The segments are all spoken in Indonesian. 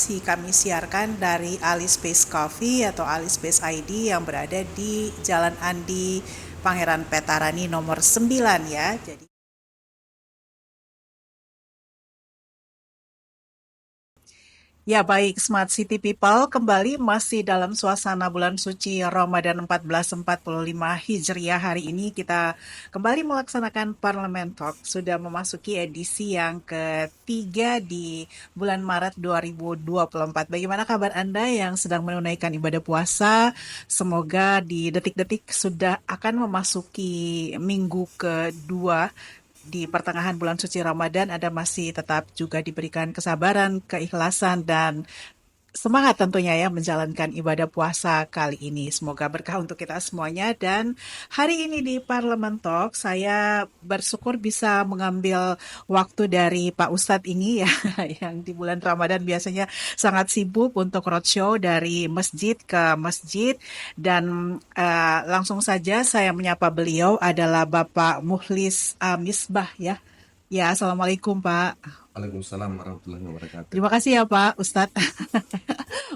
Kami siarkan dari Ali Space Coffee atau Ali Space ID yang berada di Jalan Andi Pangeran Petarani nomor 9 ya. Jadi ya baik, Smart City People kembali masih dalam suasana bulan suci Ramadan 1445 Hijriah. Hari ini kita kembali melaksanakan Parlemen Talk. Sudah memasuki edisi yang ketiga di bulan Maret 2024. Bagaimana kabar Anda yang sedang menunaikan ibadah puasa? Semoga di detik-detik sudah akan memasuki minggu kedua di pertengahan bulan suci Ramadan. Anda masih tetap juga diberikan kesabaran, keikhlasan, dan semangat tentunya ya menjalankan ibadah puasa kali ini. Semoga berkah untuk kita semuanya. Dan hari ini di Parlemen Talk saya bersyukur bisa mengambil waktu dari Pak Ustadz ini ya yang di bulan Ramadan biasanya sangat sibuk untuk roadshow dari masjid ke masjid. Dan langsung saja saya menyapa beliau adalah Bapak Mukhlis Misbah ya. Ya, Assalamualaikum Pak. Waalaikumsalam warahmatullahi wabarakatuh. Terima kasih ya Pak Ustadz.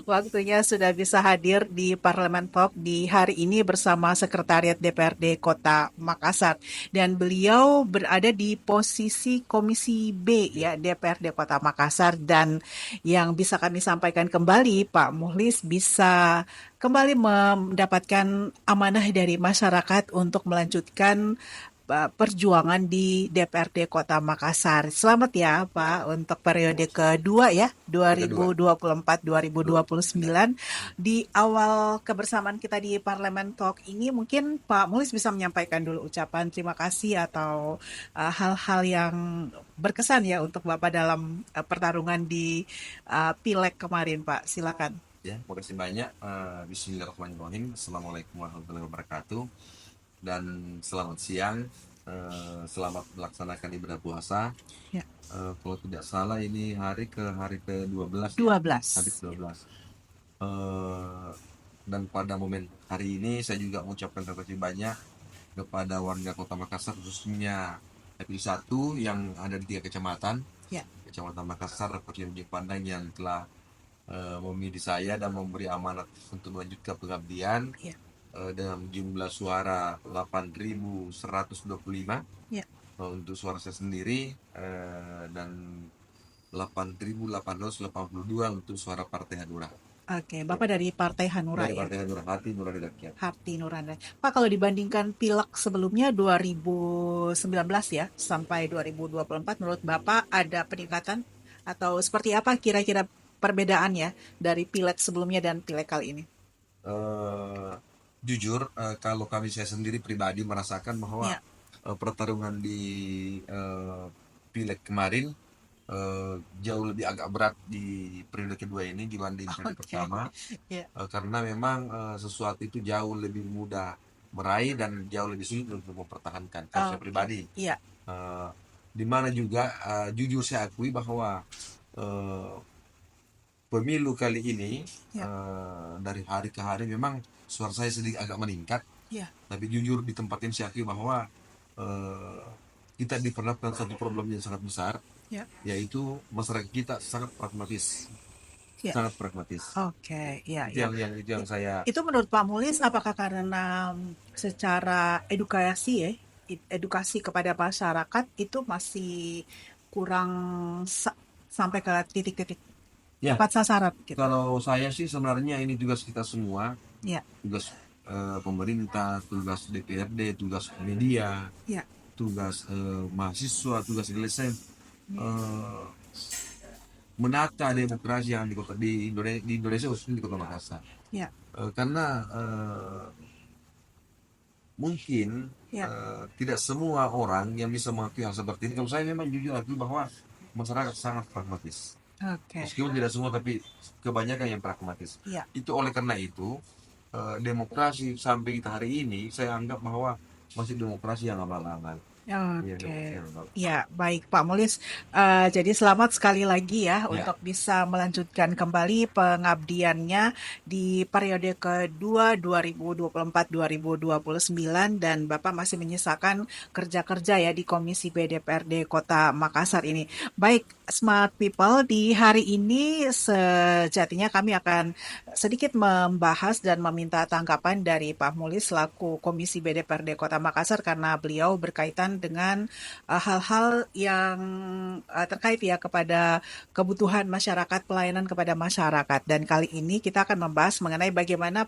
Waktunya sudah bisa hadir di Parlemen Talk di hari ini bersama Sekretariat DPRD Kota Makassar. Dan beliau berada di posisi Komisi B ya DPRD Kota Makassar. Dan yang bisa kami sampaikan kembali, Pak Muhlis bisa kembali mendapatkan amanah dari masyarakat untuk melanjutkan perjuangan di DPRD Kota Makassar. Selamat ya Pak untuk periode kedua ya, Kedua, 2024-2029. Di awal kebersamaan kita di Parlemen Talk ini mungkin Pak Mulis bisa menyampaikan dulu ucapan terima kasih atau hal-hal yang berkesan ya untuk Bapak dalam pertarungan di Pileg kemarin Pak. Silakan. ya, makasih banyak. Bismillahirrahmanirrahim. Assalamualaikum warahmatullahi wabarakatuh. Dan selamat siang. Selamat melaksanakan ibadah puasa. Ya. Kalau tidak salah ini hari ke-12 ya. 12. Hari ke-12. Eh, dan pada momen hari ini saya juga mengucapkan terima kasih banyak kepada warga Kota Makassar, khususnya FI1 yang ada di 3 kecamatan. Ya. Kecamatan Makassar, Kecamatan Ujung Pandang yang telah memilih saya dan memberi amanat untuk melanjutkan pengabdian Ya. dengan jumlah suara 8.125 Ya. untuk suara saya sendiri, dan 8.882 untuk suara Partai Hanura. Oke, Bapak dari Partai Hanura Dari ya. Partai Hanura, Hati Nurani Rakyat. Harti Nurani. Pak, kalau dibandingkan pileg sebelumnya 2019 ya sampai 2024, menurut Bapak ada peningkatan atau seperti apa kira-kira perbedaannya dari pileg sebelumnya dan pileg kali ini? Eh, Jujur, kalau saya sendiri pribadi merasakan bahwa Ya. pertarungan di pileg kemarin jauh lebih agak berat di periode kedua ini dibanding periode Oke. pertama. Ya. Karena memang sesuatu itu jauh lebih mudah meraih dan jauh lebih sulit untuk mempertahankan, kalau saya Oke. pribadi. Ya. Eh, di mana juga jujur saya akui bahwa eh, pemilu kali ini Ya. dari hari ke hari memang suara saya sedikit agak meningkat. Ya. Tapi jujur di tempat ini saya akui bahwa eh, kita diperhadapkan satu problem yang sangat besar, Ya. yaitu masyarakat kita sangat pragmatis, Ya. sangat pragmatis. Oke. Ya. Itu Ya. yang saya. Itu menurut Pak Mulis apakah karena secara edukasi ya, edukasi kepada masyarakat itu masih kurang sampai ke titik-titik Ya, tepat sasaran gitu. kalau saya sih sebenarnya ini tugas kita semua, Ya. tugas pemerintah, tugas DPRD, tugas media, Ya. tugas mahasiswa, tugas LSM, eh, menata demokrasi yang di Indonesia, khususnya di Kota Makassar. Ya. Karena mungkin Ya. tidak semua orang yang bisa mengakui hal seperti ini. Kalau saya memang jujur akui bahwa masyarakat sangat pragmatis. Oke. Meskipun tidak semua, tapi kebanyakan yang pragmatis. Ya. Itu oleh karena itu demokrasi sampai kita hari ini saya anggap bahwa masih demokrasi yang abal-abal. Iya, Oke, iya, Bapak. ya baik Pak Mulis. Jadi selamat sekali lagi ya Ya, untuk bisa melanjutkan kembali pengabdiannya di periode kedua 2024-2029 dan Bapak masih menyisakan kerja-kerja ya di Komisi B DPRD Kota Makassar ini. Baik, Smart People, di hari ini sejatinya kami akan sedikit membahas dan meminta tanggapan dari Pak Mulis selaku Komisi B DPRD Kota Makassar karena beliau berkaitan dengan hal-hal yang terkait ya kepada kebutuhan masyarakat, pelayanan kepada masyarakat. Dan kali ini kita akan membahas mengenai bagaimana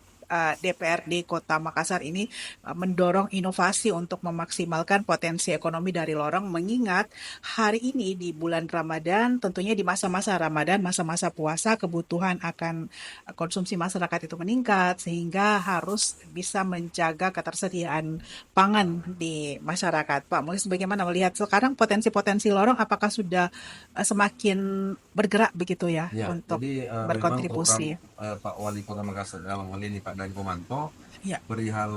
DPRD Kota Makassar ini mendorong inovasi untuk memaksimalkan potensi ekonomi dari lorong, mengingat hari ini di bulan Ramadan, tentunya di masa-masa Ramadan, masa-masa puasa, kebutuhan akan konsumsi masyarakat itu meningkat, sehingga harus bisa menjaga ketersediaan pangan di masyarakat. Pak Mulis, bagaimana melihat sekarang potensi-potensi lorong, apakah sudah semakin bergerak begitu ya ya. untuk Jadi memang program berkontribusi? Pak Wali Kota Makassar dalam hal ini Pak Dani Komanto Ya, perihal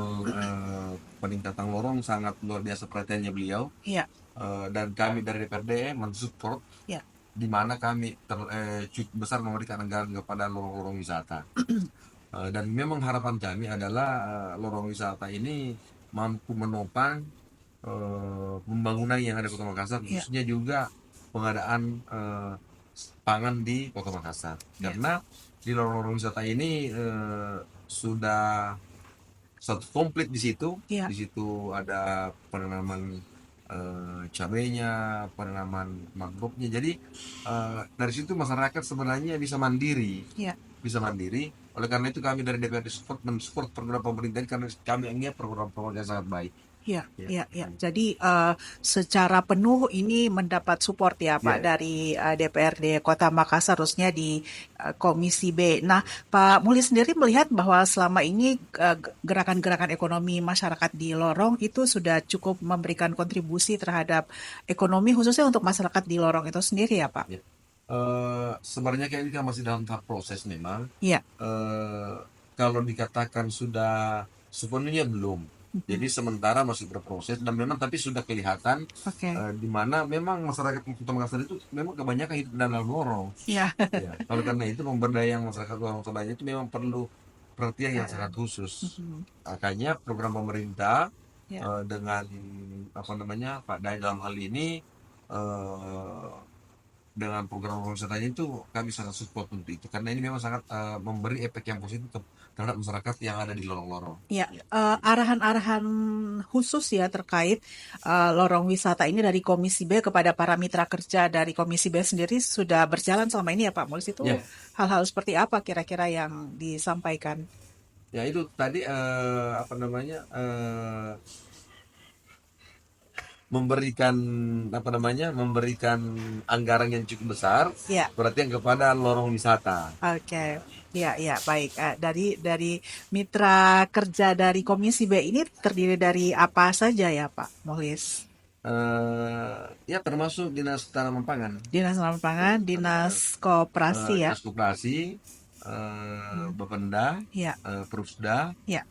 peningkatan lorong sangat luar biasa perhatiannya beliau. ya, Dan kami dari DPRD mensupport ya, di mana kami cukup besar memberikan anggaran kepada lorong-lorong wisata. Dan memang harapan kami adalah lorong wisata ini mampu menopang pembangunan yang ada di Kota Makassar, ya, khususnya juga pengadaan pangan di Kota Makassar. ya, Karena di lorong-lorong wisata ini sudah satu komplit di situ. ya, Di situ ada penanaman cabenya, penanaman mangrovenya. Jadi dari situ masyarakat sebenarnya ya. bisa mandiri. Oleh karena itu kami dari DPRD support mensupport program pemerintah ini karena kami anggap program-program yang sangat baik. Ya, Ya, ya, ya. Jadi secara penuh ini mendapat support ya Pak ya, dari DPRD Kota Makassar, harusnya di Komisi B. Nah, Pak Muli sendiri melihat bahwa selama ini gerakan-gerakan ekonomi masyarakat di lorong itu sudah cukup memberikan kontribusi terhadap ekonomi khususnya untuk masyarakat di lorong itu sendiri ya Pak. ya. Sebenarnya kayak ini kan masih dalam tahap proses memang. Iya. eh, Kalau dikatakan sudah sepenuhnya belum. Mhm. Jadi sementara masih berproses dan memang tapi sudah kelihatan Oke. di mana memang masyarakat Kota Makassar itu memang kebanyakan hidup dalam lorong. Ya. Ya, kalau karena itu pemberdayaan masyarakat lorong Surabaya itu memang perlu perhatian yang sangat khusus. Mhm. Makanya program pemerintah Ya. dengan apa namanya Pak Dai dalam hal ini eh, dengan program wisatanya itu kami sangat support untuk itu karena ini memang sangat memberi efek yang positif terhadap masyarakat yang ada di lorong-lorong. Ya, Ya. arahan-arahan khusus ya terkait lorong wisata ini dari Komisi B kepada para mitra kerja dari Komisi B sendiri sudah berjalan selama ini ya Pak Mulis, itu Ya, hal-hal seperti apa kira-kira yang disampaikan? ya itu tadi apa namanya memberikan apa namanya memberikan anggaran yang cukup besar Ya, perhatian kepada lorong wisata. oke. Ya, ya, baik. Dari mitra kerja dari Komisi B ini terdiri dari apa saja ya Pak Mulis? Ya termasuk dinas tanaman pangan, Dinas Tanaman Pangan, Dinas Koperasi ya. dinas koperasi, Hmm. Bapenda, Ya, Perusda, ya,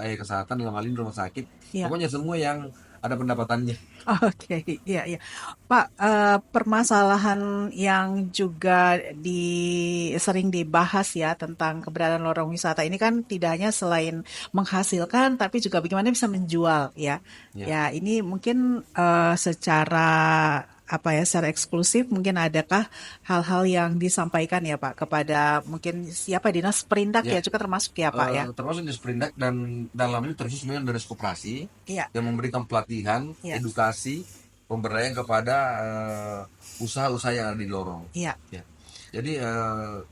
kesehatan dalam hal ini rumah sakit, ya. pokoknya semua yang ada pendapatannya. Oke, iya, iya. Pak, permasalahan yang juga sering dibahas ya tentang keberadaan lorong wisata ini kan tidak hanya selain menghasilkan, tapi juga bagaimana bisa menjual ya. Ya. Ya, ini mungkin secara apa ya, secara eksklusif mungkin adakah hal-hal yang disampaikan ya Pak kepada mungkin siapa Dinas Perindak Ya, ya juga termasuk ya Pak ya. termasuk di Sprindak dan dalam ini terkhusus dengan dinas koperasi Iya, yang memberikan pelatihan, iya, edukasi, pemberdayaan kepada usaha-usaha yang ada di lorong. iya, Ya. Jadi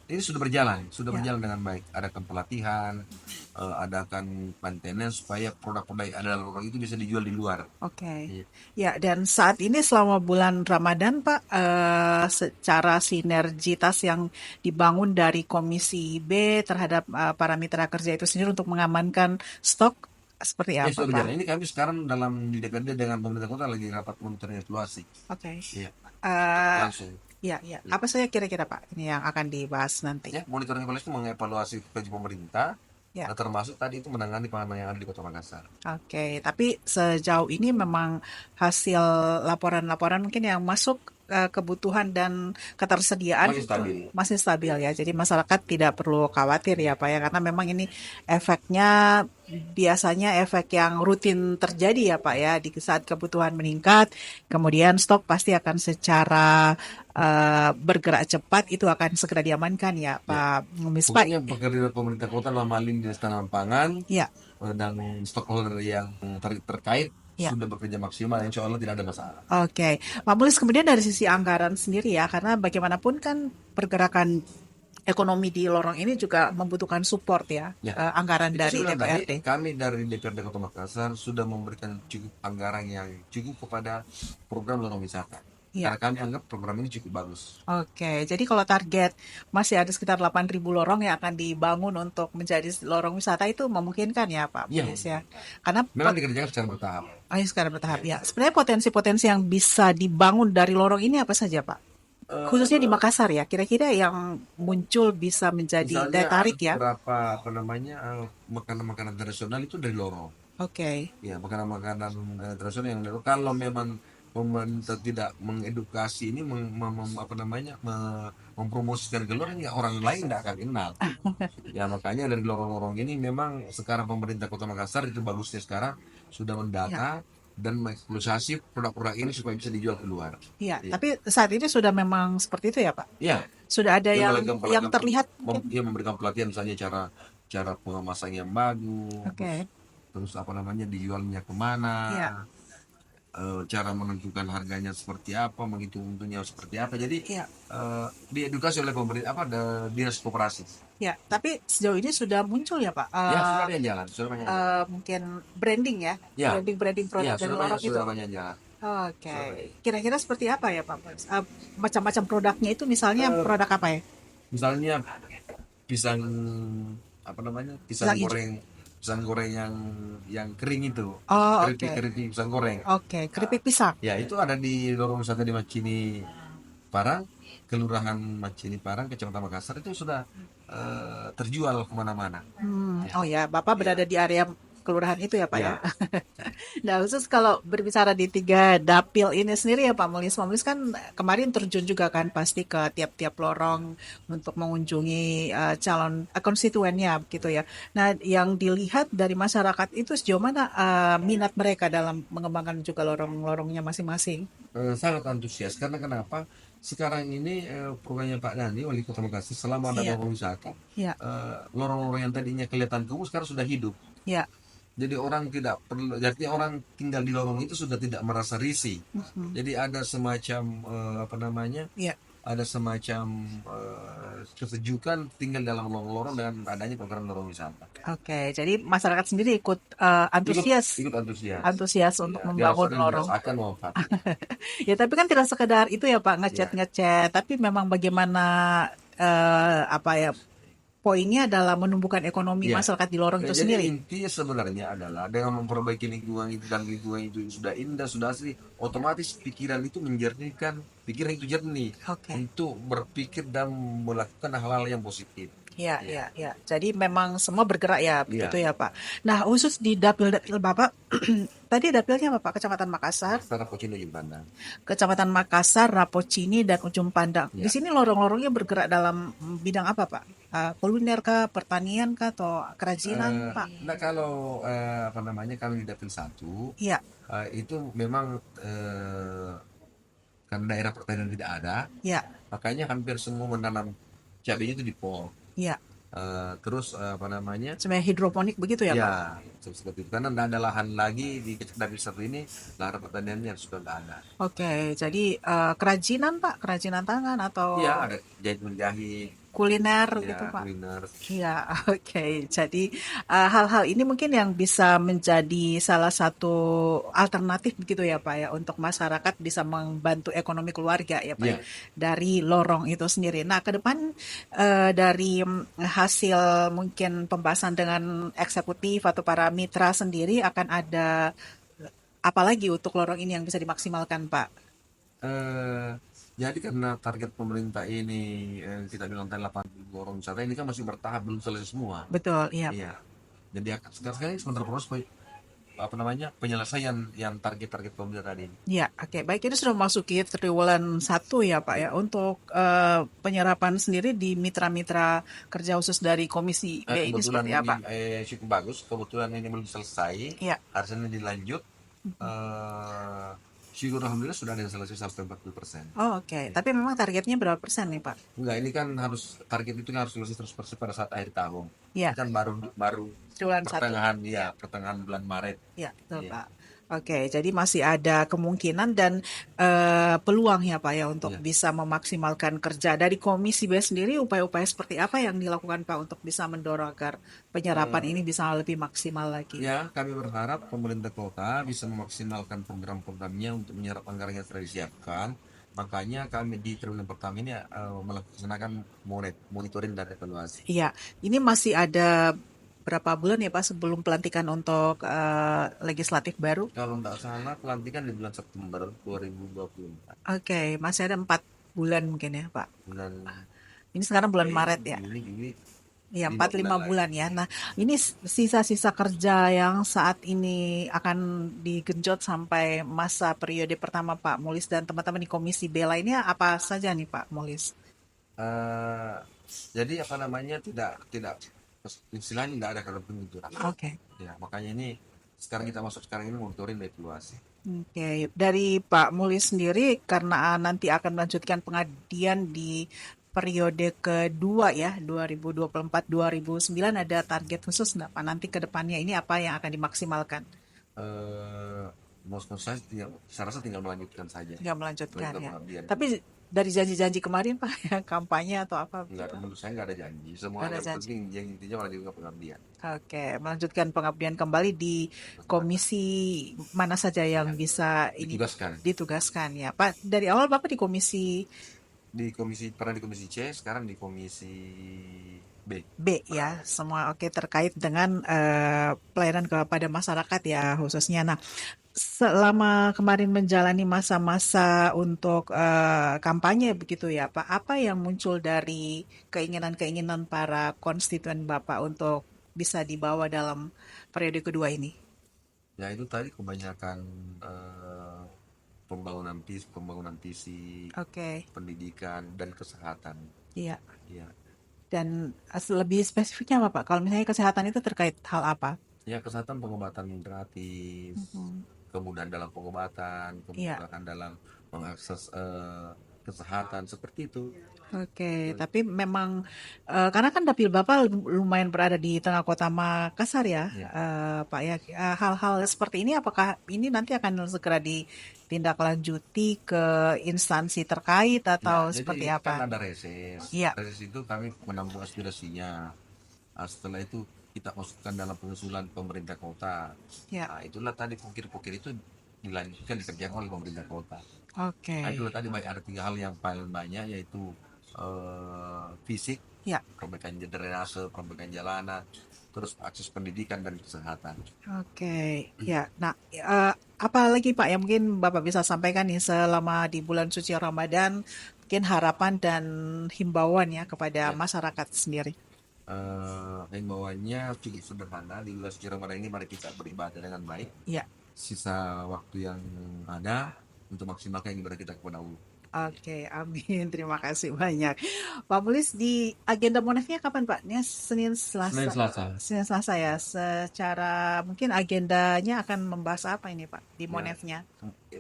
ini sudah iya. berjalan dengan baik. Adakan pelatihan, adakan maintenance supaya produk-produk yang ada dalam lorong itu bisa dijual di luar. Oke. Iya. Ya, dan saat ini selama bulan Ramadan, Pak, secara sinergitas yang dibangun dari Komisi B terhadap para mitra kerja itu sendiri untuk mengamankan stok, seperti Ya apa, sudah Pak? berjalan. Ini kami sekarang dalam di DPRD dengan pemerintah kota lagi rapat monitoring evaluasi. Oke. Iya, Eh, langsung. ya, ya. Iya. Apa saja kira-kira, Pak, ini yang akan dibahas nanti? Ya, monitoring evaluasi itu mengevaluasi kerja pemerintah Ya. Nah, termasuk tadi itu menangani pangan yang ada di Kota Makassar. Oke, tapi sejauh ini memang hasil laporan-laporan mungkin yang masuk kebutuhan dan ketersediaan Masih itu stabil. masih stabil ya. Jadi masyarakat tidak perlu khawatir ya Pak ya, karena memang ini efeknya biasanya efek yang rutin terjadi ya Pak ya, di saat kebutuhan meningkat, kemudian stok pasti akan secara bergerak cepat itu akan segera diamankan ya Ya. Pak Mispa. Khususnya pekerja pemerintah kota dalam hal ini Dinas Tanaman Pangan Ya, dan stakeholder yang terkait ya. sudah bekerja maksimal, insya Allah tidak ada masalah. Oke, Pak Mulis, kemudian dari sisi anggaran sendiri ya, karena bagaimanapun kan pergerakan ekonomi di lorong ini juga membutuhkan support ya, Ya, anggaran itu dari sebenarnya tadi DPRD. kami dari DPRD Kota Makassar sudah memberikan cukup anggaran yang cukup kepada program lorong wisata. Iya, Karena kami anggap program ini cukup bagus. oke. Jadi kalau target masih ada sekitar 8.000 lorong yang akan dibangun untuk menjadi lorong wisata itu memungkinkan ya Pak Iya, Mulis ya. Karena memang dikerjakan secara bertahap. ayo sekarang bertahap ya. Sebenarnya potensi-potensi yang bisa dibangun dari lorong ini apa saja Pak? Khususnya di Eh, Makassar ya, kira-kira yang muncul bisa menjadi daya Misalnya ada tarik ya. beberapa apa namanya makanan-makanan tradisional itu dari lorong. Oke. Ya, makanan-makanan tradisional yang dari lorong. Kalau memang pemerintah tidak mengedukasi ini, apa namanya, mempromosikan ke luar, ya orang lain tidak akan kenal. Ya makanya dari lorong-lorong ini memang sekarang pemerintah Kota Makassar itu bagusnya sekarang sudah Ya. mendata dan mengeksploitasi produk-produk ini supaya bisa dijual keluar. Iya, Ya, tapi saat ini sudah memang seperti itu ya, Pak? ya, Sudah ada dia yang memberikan pelatihan, terlihat mungkin? dia memberikan pelatihan misalnya cara cara pengemasan yang bagus, Oke. terus apa namanya dijualnya kemana, Iya, cara menentukan harganya seperti apa, menghitung untungnya seperti apa. Jadi iya, diedukasi oleh pemerintah apa dinas koperasi. iya. Tapi sejauh ini sudah muncul ya, Pak? Ya sudah ada yang jalan, sudah banyak yang jalan. Mungkin branding ya, Ya, branding ya produk dari lorong itu. sudah banyak yang jalan. Oke. Sudah banyak. Kira-kira seperti apa ya, Pak? Macam-macam produknya itu misalnya Eh, produk apa ya? Misalnya pisang apa namanya Pisang hijau. pisang goreng yang kering itu, Oh, keripik oke. keripik pisang goreng. Oke, keripik pisang. Ya itu ada di lorong wisata di Macini Parang, Kelurahan Macini Parang, Kecamatan Makassar itu sudah terjual kemana-mana. Ya, Oh ya, Bapak berada ya, di area kelurahan itu ya, Pak ya? ya. Nah, khusus kalau berbicara di tiga dapil ini sendiri ya Pak Mulis kan kemarin terjun juga kan pasti ke tiap-tiap lorong untuk mengunjungi calon konstituennya gitu ya. Nah, yang dilihat dari masyarakat itu sejauh mana minat mereka dalam mengembangkan juga lorong-lorongnya masing-masing. Sangat antusias karena kenapa? Sekarang ini programnya Pak Dani wali kota Makassar selama ada Iya, lorong wisata, iya, lorong-lorong yang tadinya kelihatan kumuh sekarang sudah hidup. iya. Jadi orang tidak perlu, jadi orang tinggal di lorong itu sudah tidak merasa risih. Mhm. Jadi ada semacam apa namanya, Iya. ada semacam kesejukan tinggal dalam lorong-lorong dengan adanya program lorong wisata. Oke, jadi masyarakat sendiri ikut Ikut antusias ikut antusias. antusias untuk Ya, membangun dirasakan lorong. dirasakan manfaatnya. Ya, tapi kan tidak sekedar itu ya Pak, Ya. ngecat-ngecat, tapi memang bagaimana apa ya poinnya adalah menumbuhkan ekonomi Ya. masyarakat di lorong itu Jadi sendiri. intinya sebenarnya adalah dengan memperbaiki lingkungan itu dan lingkungan itu sudah indah, sudah asri, otomatis pikiran itu menjernihkan, pikiran itu jernih Oke. untuk berpikir dan melakukan hal-hal yang positif. Ya, Ya, ya, ya. Jadi memang semua bergerak ya, begitu iya. ya Pak. Nah, khusus di dapil-dapil Bapak, tadi dapilnya apa Pak? Kecamatan Makassar, Secara Pocino Jembatan. Kecamatan Makassar, Rapocini, dan Ujung Pandang. Di Ya. sini lorong-lorongnya bergerak dalam bidang apa Pak? Kuliner kah, pertanian kah, atau kerajinan Pak? Nah kalau apa namanya kami di Dapil 1 Iya, itu memang karena daerah pertanian tidak ada, iya, makanya hampir semua menanam cabenya itu di pot. iya. Terus apa namanya? Sebenarnya hidroponik begitu ya Pak? Ya, seperti itu. Karena tidak ada lahan lagi di Dapil 1 ini, lahan pertaniannya sudah tidak ada. Oke, jadi kerajinan Pak, kerajinan tangan Iya, atau ada jahit menjahit, kuliner gitu ya Pak. kuliner. Iya, oke. Jadi hal-hal ini mungkin yang bisa menjadi salah satu alternatif begitu ya Pak ya untuk masyarakat bisa membantu ekonomi keluarga ya Pak ya Ya, dari lorong itu sendiri. Nah, ke depan dari hasil mungkin pembahasan dengan eksekutif atau para mitra sendiri akan ada apa lagi untuk lorong ini yang bisa dimaksimalkan Pak? eh, jadi karena target pemerintah ini kita bilang tadi 8 lorong wisata ini kan masih bertahap, belum selesai semua. Betul, iya. Iya. Jadi sekarang sementara proses apa namanya, penyelesaian yang target-target pemerintah tadi. Ya, oke. Baik, ini sudah memasuki triwulan 1 ya, Pak ya. Untuk penyerapan sendiri di mitra-mitra kerja khusus dari Komisi B ini Kebetulan seperti ini apa? cukup bagus. Kebetulan ini belum selesai. Ya, Harusnya dilanjut. Eh syukur alhamdulillah sudah ada yang selesai sampai 40%. oh, oke. Ya. Tapi memang targetnya berapa persen nih, Pak? Enggak, ini kan harus target itu kan harus selesai 100% pada saat akhir tahun. Ini Ya, kan baru baru triwulan 1. pertengahan, ya pertengahan bulan Maret. Ya, betul, Iya. Pak. Oke, jadi masih ada kemungkinan dan peluang ya, Pak ya, untuk Iya. bisa memaksimalkan kerja. Dari Komisi B sendiri, upaya-upaya seperti apa yang dilakukan, Pak, untuk bisa mendorong agar penyerapan Eh, ini bisa lebih maksimal lagi? Ya, kami berharap pemerintah kota bisa memaksimalkan program-programnya untuk menyerap anggaran yang sudah disiapkan. Makanya kami di triwulan pertama ini melaksanakan monitoring dan evaluasi. Iya, ini masih ada berapa bulan ya Pak sebelum pelantikan untuk legislatif baru? Kalau tidak salah, pelantikan di bulan September 2024. Oke, masih ada 4 bulan mungkin ya Pak. Bulan Ini sekarang bulan Maret ya. Juni, Juli, Iya, 5 empat bulan lima lagi. bulan ya. Nah, ini sisa-sisa kerja yang saat ini akan digenjot sampai masa periode pertama Pak Mulis dan teman-teman di Komisi B lainnya apa saja nih Pak Mulis? Eh, jadi apa namanya, tidak tidak istilahnya tidak ada kata penunjuk. Oke. Ya, makanya ini sekarang ini monitoring dan evaluasi. Oke, dari Pak Mulis sendiri karena nanti akan melanjutkan pengabdian di periode kedua ya, 2024-2009 ada target khusus nggak Pak? Nanti ke depannya ini apa yang akan dimaksimalkan? eh Menurut saya rasa tinggal melanjutkan saja Nggak melanjutkan program ya. pengabdian. Tapi dari janji-janji kemarin Pak, ya, kampanye atau apa Enggak, begitu? menurut saya nggak ada janji. Semua Nggak ada yang janji. penting yang intinya melanjutkan pengabdian. Oke, melanjutkan pengabdian kembali di komisi mana saja yang bisa ini Ditugaskan ditugaskan ya Pak. Dari awal Bapak di komisi pernah di komisi C, sekarang di komisi B. B ya, semua oke terkait dengan pelayanan kepada masyarakat ya khususnya. Nah, selama kemarin menjalani masa-masa untuk kampanye begitu ya Pak, apa yang muncul dari keinginan-keinginan para konstituen Bapak untuk bisa dibawa dalam periode kedua ini? Ya itu tadi kebanyakan eh, pembangunan fisik, Oke, pendidikan dan kesehatan. iya. Ya, Dan lebih spesifiknya apa Pak? Kalau misalnya kesehatan itu terkait hal apa? ya kesehatan, pengobatan gratis, Mhm. kemudahan dalam pengobatan, Iya. kemudahan dalam mengakses kesehatan seperti itu. Oke, tapi memang karena kan dapil Bapak lumayan berada di tengah kota Makassar ya, Ya, Pak ya. Hal-hal seperti ini apakah ini nanti akan segera ditindaklanjuti ke instansi terkait ya, atau jadi seperti kan apa? ada reses. Iya, Reses itu kami menampung aspirasinya. Setelah itu kita masukkan dalam pengusulan pemerintah kota. ya. Nah, itulah tadi pukir-pukir itu dilanjutkan dikerjakan oleh pemerintah kota. Nah, Oke. itulah tadi ada 3 hal yang paling banyak, yaitu fisik, Ya. perbaikan drainase, perbaikan jalanan, terus akses pendidikan dan kesehatan. Oke. Ya. Nah, apa lagi Pak yang mungkin Bapak bisa sampaikan nih selama di bulan suci Ramadan, mungkin harapan dan himbauan ya kepada Ya, masyarakat sendiri. himbauannya cukup sederhana. Di bulan suci Ramadan ini mari kita beribadah dengan baik. Ya. Sisa waktu yang ada untuk maksimalkan ibadah kita kepada Allah. Oke, amin. Terima kasih banyak. Pak Mulis, di agenda Monefnya kapan Pak? Ini Senin Senin Selasa. Selasa. Senin Selasa ya. Secara mungkin agendanya akan membahas apa ini Pak di Ya, Monefnya?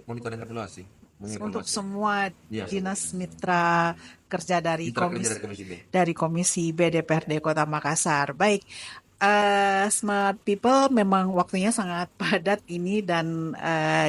monitoring evaluasi, Untuk mengevaluasi. semua Ya, dinas mitra kerja mitra kerja dari komisi B. dari Komisi B DPRD Kota Makassar. Baik, Smart People memang waktunya sangat padat ini dan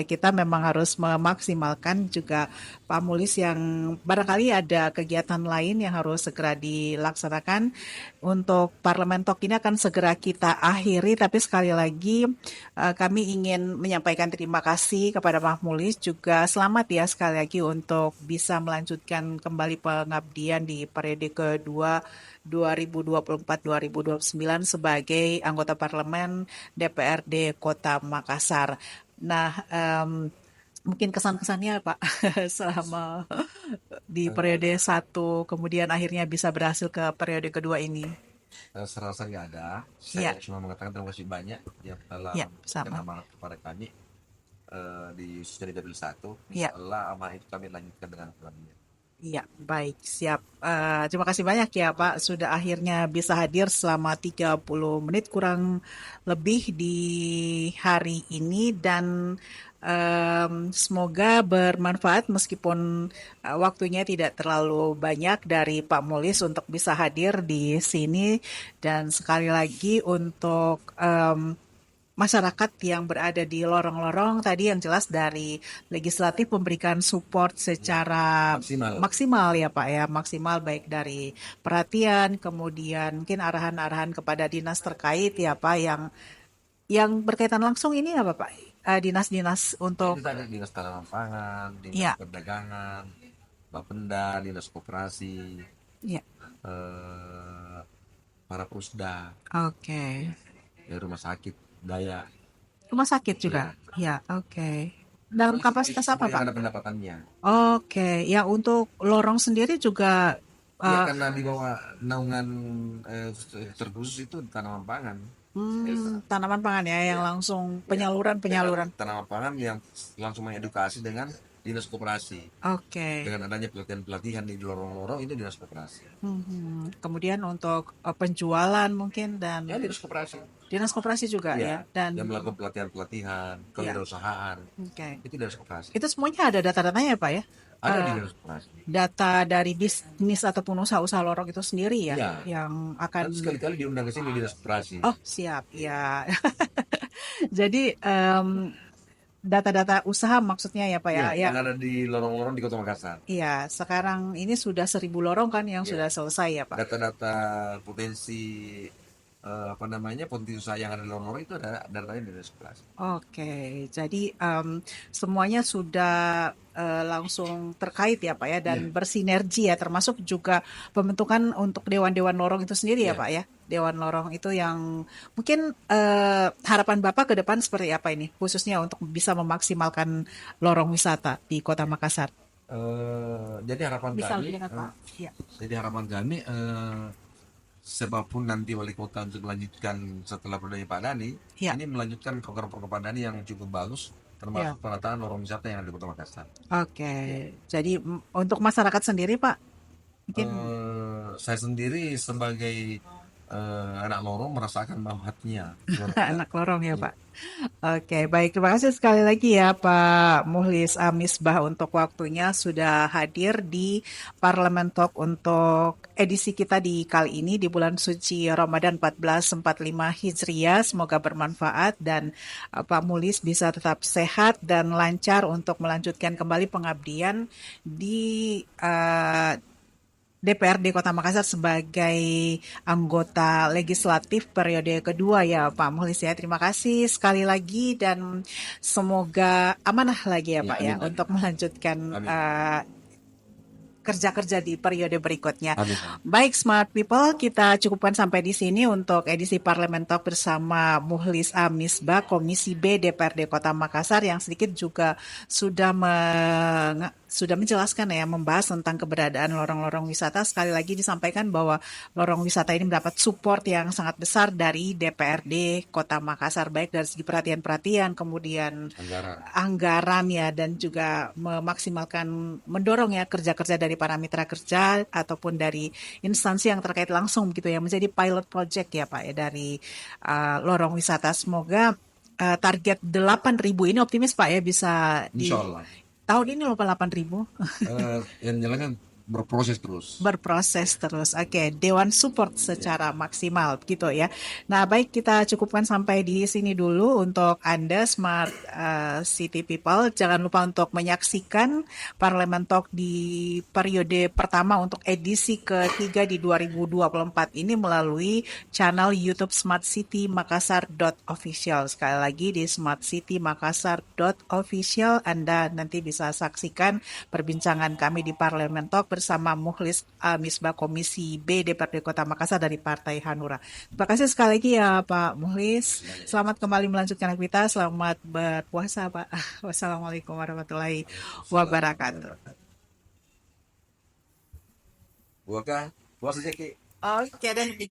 kita memang harus memaksimalkan juga Pak Mulis yang barangkali ada kegiatan lain yang harus segera dilaksanakan. Untuk Parlemen Talk ini akan segera kita akhiri, tapi sekali lagi kami ingin menyampaikan terima kasih kepada Pak Mulis, juga selamat ya sekali lagi untuk bisa melanjutkan kembali pengabdian di periode kedua 2024-2029 sebagai anggota parlemen DPRD Kota Makassar. Nah, mungkin kesan-kesannya Pak selama di Eh, periode satu kemudian akhirnya bisa berhasil ke periode kedua ini. saya rasa nggak ada. Saya Iya, cuma mengatakan terima kasih banyak yang telah iya, memberikan sama. amanat kepada kami di Sejari Dapil 1. Iya, Insya Allah amanah itu kami lanjutkan dengan selanjutnya. iya, baik, siap. Terima kasih banyak ya Pak, sudah akhirnya bisa hadir selama 30 menit kurang lebih di hari ini dan semoga bermanfaat meskipun waktunya tidak terlalu banyak dari Pak Mulis untuk bisa hadir di sini dan sekali lagi untuk masyarakat yang berada di lorong-lorong tadi yang jelas dari legislatif memberikan support Ya, secara maksimal. maksimal ya Pak ya, maksimal baik dari perhatian, kemudian mungkin arahan-arahan kepada dinas terkait ya Pak yang berkaitan langsung ini apa Pak? Dinas-dinas Ya, itu untuk tadi dinas tanaman pangan, dinas ya, perdagangan, Bapenda, dinas koperasi, ya, eh, para pusda, oke. rumah sakit, daya. Rumah sakit juga? Ya, Ya, oke. Dalam itu kapasitas semua apa yang Pak? ada pendapatannya. Oke, ya untuk lorong sendiri juga Ya eh, karena di bawah naungan terkhusus itu tanaman pangan. Tanaman pangan ya yang Ya, langsung ya. Dengan penyaluran. tanaman pangan yang langsung mengedukasi dengan dinas koperasi. Oke. Dengan adanya pelatihan-pelatihan di lorong-lorong ini dinas koperasi. Kemudian untuk penjualan mungkin Ya dan dinas koperasi. dinas koperasi juga Iya, ya yang dan melakukan pelatihan-pelatihan, ya, kewirausahaan, oke. itu dinas koperasi. Itu semuanya ada data-datanya ya Pak ya? Ada di Eh, dinas koperasi. Data dari bisnis ataupun usaha-usaha lorong itu sendiri ya Iya, yang akan. nanti sekali-kali diundang ke sini dinas koperasi. Oh, siap ya. Jadi data-data usaha maksudnya ya Pak ya. Iya, Ya, yang ada di lorong-lorong di Kota Makassar. iya, sekarang ini sudah 1.000 lorong kan yang Iya, sudah selesai ya Pak. data-data potensi apa namanya potensi usaha yang ada di lorong-lorong itu ada datanya di dinas koperasi. Oke, jadi semuanya sudah langsung terkait ya Pak ya dan Iya, bersinergi ya termasuk juga pembentukan untuk dewan-dewan lorong itu sendiri ya iya. Pak ya. Dewan lorong itu yang mungkin harapan Bapak ke depan seperti apa ini khususnya untuk bisa memaksimalkan lorong wisata di Kota Makassar. Jadi harapan Bisa kami, lebih dekat Pak. Ya. siapapun nanti wali kota untuk melanjutkan setelah periode Pak Dani, Ya. ini melanjutkan program-program Pak Dani yang cukup bagus, Ya. termasuk penataan lorong wisata yang ada di Kota Makassar. Oke. Ya. Jadi untuk masyarakat sendiri Pak mungkin Saya sendiri sebagai anak lorong merasakan manfaatnya luar anak biasa. lorong ya Ya. Pak. Oke, baik. Terima kasih sekali lagi ya Pak Muhlis Amisbah untuk waktunya sudah hadir di Parlemen Talk untuk edisi kita di kali ini di bulan suci Ramadan 1445 Hijriah. Semoga bermanfaat dan Pak Muhlis bisa tetap sehat dan lancar untuk melanjutkan kembali pengabdian di DPRD Kota Makassar sebagai anggota legislatif periode kedua ya Pak Muhlis ya. Terima kasih sekali lagi dan semoga amanah lagi ya Ya, Pak ya amin, amin, untuk melanjutkan amin, kerja-kerja di periode berikutnya. amin, amin. Baik Smart People, kita cukupkan sampai di sini untuk edisi Parlemen Talk bersama Muhlis Amisbah, Komisi B DPRD Kota Makassar yang sedikit juga sudah menjelaskan ya, membahas tentang keberadaan lorong-lorong wisata. Sekali lagi disampaikan bahwa lorong wisata ini mendapat support yang sangat besar dari DPRD Kota Makassar, baik dari segi perhatian-perhatian, kemudian Anggaran. anggaran ya dan juga memaksimalkan mendorong ya kerja-kerja dari para mitra kerja ataupun dari instansi yang terkait langsung gitu ya menjadi pilot project ya Pak ya dari lorong wisata. Semoga target 8.000 ini optimis Pak ya bisa di Insya Allah. tahun ini lupa 8.000 Yang jalan kan berproses terus. berproses terus. Oke, Dewan support secara maksimal gitu ya. Nah, baik kita cukupkan sampai di sini dulu untuk Anda Smart City People. Jangan lupa untuk menyaksikan Parlemen Talk di periode pertama untuk edisi ketiga di 2024 ini melalui channel YouTube Smart City Makassar.official. Sekali lagi di Smart City Makassar.official Anda nanti bisa saksikan perbincangan kami di Parlemen Talk bersama Mukhlis Misbah Komisi B DPRD Kota Makassar dari Partai Hanura. Terima kasih sekali lagi ya Pak Mukhlis. Selamat kembali melanjutkan aktivitas. Selamat berpuasa Pak. Wassalamualaikum warahmatullahi wabarakatuh. Bukan puasa Jeki. Oke deh.